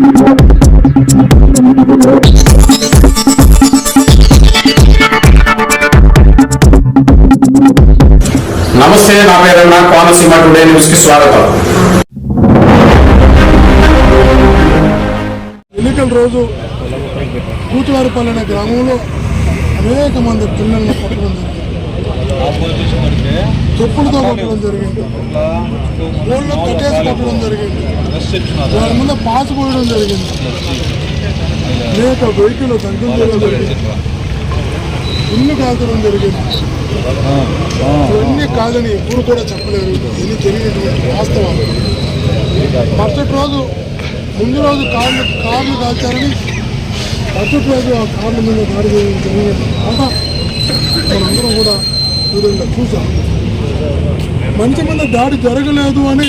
నమస్తే, నా పేరు కోనసీమ టుడే న్యూస్ కి స్వాగతం. ఎన్నికల రోజు కూతువారిపల్లి అనే గ్రామంలో అనేక మంది పిల్లలను కొట్టడం జరిగింది, చెప్పులతో కొట్టడం జరిగింది, ఊళ్ళో కట్టేసి కొట్టడం జరిగింది, వారి ముందు పాసు పోయడం జరిగింది, అనేక వెహికల్ దంతం చేయడం జరిగింది, ఇల్లు కాల్చడం జరిగింది. ఇవన్నీ కాదని ఎప్పుడు కూడా చెప్పలేరు, ఇన్ని జరిగినటువంటి వాస్తవాలు. మరుసటి రోజు ముందు రోజు కార్లు కాల్చారని మరుసటి రోజు ఆ కార్ల మీద దాడి చేయడం జరిగినట్టు మనందరం కూడా వీడియోలో చూసాం. మంచి మీద దాడి జరగలేదు అని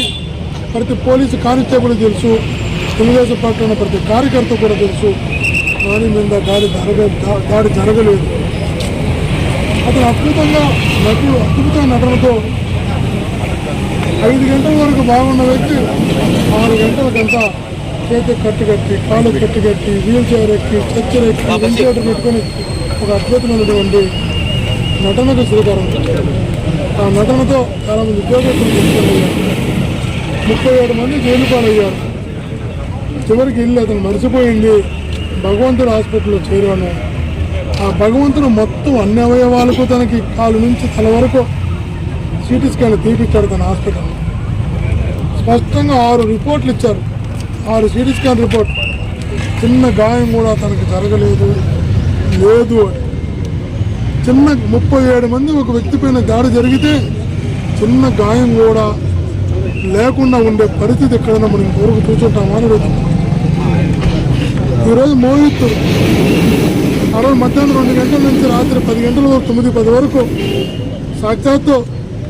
ప్రతి పోలీసు కానిస్టేబుల్ తెలుసు, తెలుగుదేశం పార్టీ ఉన్న ప్రతి కార్యకర్త కూడా తెలుసు. కానీ మీద దాడి జరగలేదు. అతను అద్భుతమైన నటనతో 5 గంటల వరకు బాగున్న వ్యక్తి 6 గంటలకంతా చేతి కట్టుకట్టి, కాలు కట్టుకట్టి, వీల్ చైర్ ఎక్కి, స్ట్రెచ్చర్ ఎక్కి, వెంటిలేటర్ పెట్టుకొని ఒక అద్భుతమైనటువంటి నటనకు శ్రీకారం. ఆ నటనతో చాలామంది ఉద్యోగస్తులు తీసుకెళ్ళయ్యారు. 37 మంది జైలు పాలయ్యారు. చివరికి ఇల్లు అతను మరిచిపోయింది, భగవంతుడు హాస్పిటల్లో చేరాను. ఆ భగవంతుడు మొత్తం అన్ని అవయవాలకు తనకి కాలు నుంచి తల వరకు సిటీ స్కాన్ తీపిచ్చాడు తన హాస్పిటల్. స్పష్టంగా 6 రిపోర్ట్లు ఇచ్చారు, 6 సిటీ స్కాన్ రిపోర్ట్. చిన్న గాయం కూడా తనకి జరగలేదు లేదు అని. చిన్న 37 మంది ఒక వ్యక్తి పైన దాడి జరిగితే చిన్న గాయం కూడా లేకుండా ఉండే పరిస్థితి ఎక్కడైనా మనం ఇంతవరకు చూసుంటామా అని అడుగుతాం. ఈరోజు మోహిత్ ఆ రోజు మధ్యాహ్నం 2 గంటల నుంచి రాత్రి 10 గంటల వరకు 9-10 వరకు సాక్షాత్తు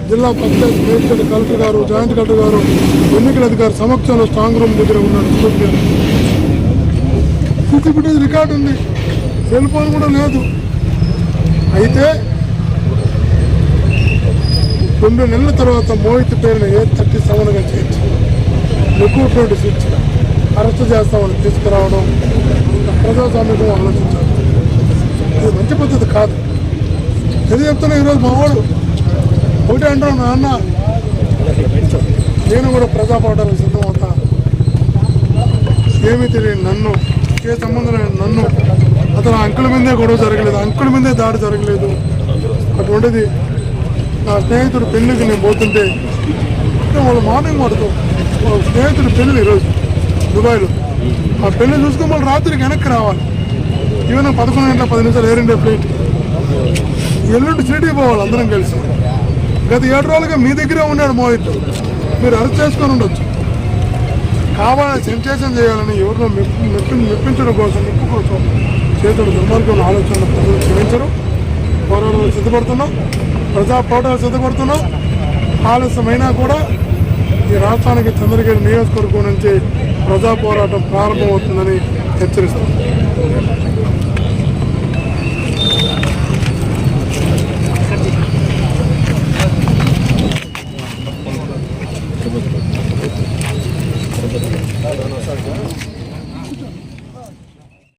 జిల్లా పంచాయతీ మేజిస్ట్రేట్ కలెక్టర్ గారు, జాయింట్ కలెక్టర్ గారు, ఎన్నికల అధికారి సమక్షంలో స్ట్రాంగ్ రూమ్ దగ్గర ఉన్నాడు. సీసీ ఫుటేజ్ రికార్డు ఉంది, సెల్ ఫోన్ కూడా లేదు. అయితే 2 నెలల తర్వాత మోహిత్ పేరున A37గా చేర్చి రిక్రూట్మెంట్ నోటీస్ ఇచ్చి అరెస్ట్ చేస్తామని తీసుకురావడం ప్రజాస్వామ్యం ఆలోచించారు. ఇది మంచి పద్ధతి కాదు. ఇది చెప్తున్నా. ఈరోజు మావాడు ఒకటే అంటారు, నాన్న నేను కూడా ప్రజా పోరాటాలకు సిద్ధం అవుతా, ఏమీ తెలియని నన్ను, ఏ సంబంధం లేని నన్ను, అతను అంకుల మీదే గొడవ జరగలేదు, అంకుల మీదే దాడి జరగలేదు. అటువంటిది నా స్నేహితుడు పెళ్ళికి నేను పోతుంటే వాళ్ళు మార్నింగ్ పడుతూ స్నేహితుడు పెళ్ళి ఈరోజు దుబాయ్లో, ఆ పెళ్ళి చూసుకుని వాళ్ళు రాత్రికి వెనక్కి రావాలి. ఈవెన్ 11 గంటల 10 నిమిషాలు ఎయిర్ ఇండియా ఫ్లైట్. ఎల్లుండి సిటీ పోవాలి అందరం కలిసి. గత 7 రోజులుగా మీ దగ్గరే ఉన్నాడు మోహిత్. మీరు అరెస్ట్ చేసుకొని ఉండొచ్చు. కావాలని సెన్సేషన్ చేయాలని ఎవరినో మెప్పించడం కోసం, మెప్పు కోసం చేతుడు దుర్మార్గం ఆలోచనలు ప్రజలు క్షమించరు. పోరాటాలు సిద్ధపడుతున్నాం, ప్రజా పోరాటాలు సిద్ధపడుతున్నాం. ఆలస్యమైనా కూడా ఈ రాష్ట్రానికి చంద్రగిరి నియోజకవర్గం నుంచి ప్రజా పోరాటం ప్రారంభమవుతుందని హెచ్చరిస్తాం.